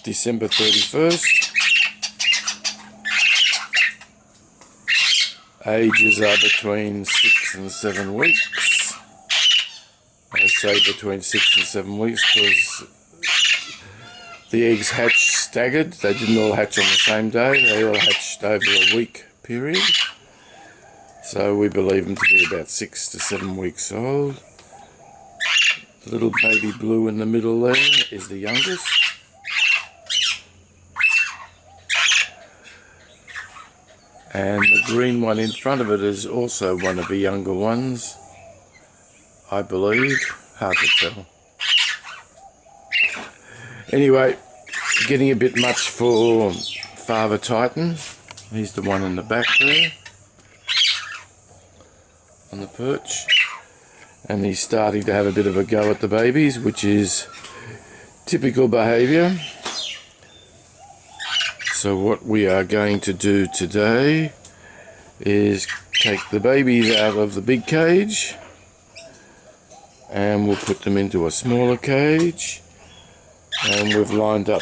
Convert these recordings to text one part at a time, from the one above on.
December 31st. Ages are between 6 and 7 weeks. I say between 6 and 7 weeks because the eggs hatch staggered. They didn't all hatch on the same day. They all hatched over a week period. So we believe them to be about 6 to 7 weeks old. The little baby blue in the middle there is the youngest. And the green one in front of it is also one of the younger ones, I believe. Hard to tell. Anyway, getting a bit much for Father Titan. He's the one in the back there on the perch. And he's starting to have a bit of a go at the babies, which is typical behaviour. So what we are going to do today is take the babies out of the big cage and we'll put them into a smaller cage, and we've lined up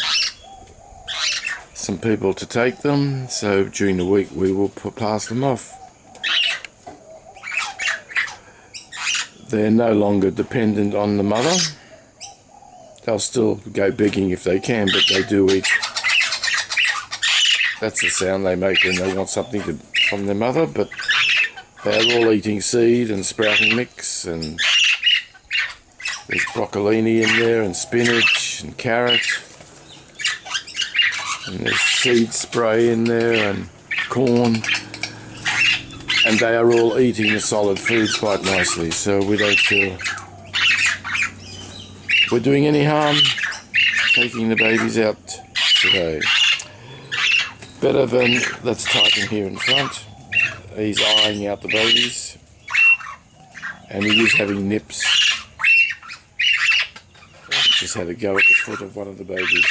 some people to take them, so during the week we will pass them off. They're no longer dependent on the mother. They'll still go begging if they can, but they do eat. That's the sound they make when they want something from their mother, but they're all eating seed and sprouting mix, and there's broccolini in there, and spinach and carrot, and there's seed spray in there and corn, and they are all eating the solid food quite nicely, so we don't feel we're doing any harm taking the babies out today. Better than, that's Titan here in front. He's eyeing out the babies, and he is having nips. He just had a go at the foot of one of the babies.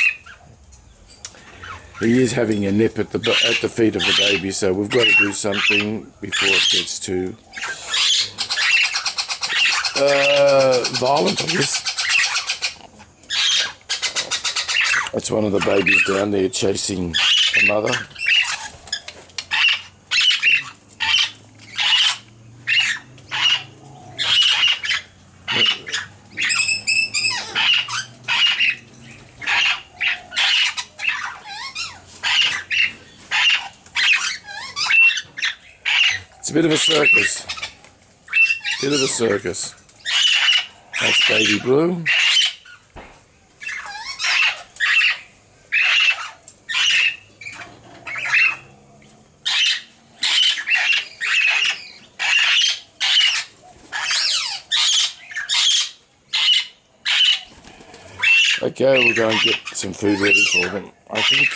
He is having a nip at the feet of the baby, so we've got to do something before it gets too violent, I guess. That's one of the babies down there chasing the mother. It's a bit of a circus. Bit of a circus. That's baby blue. Okay, we'll go and get some food ready for them, I think.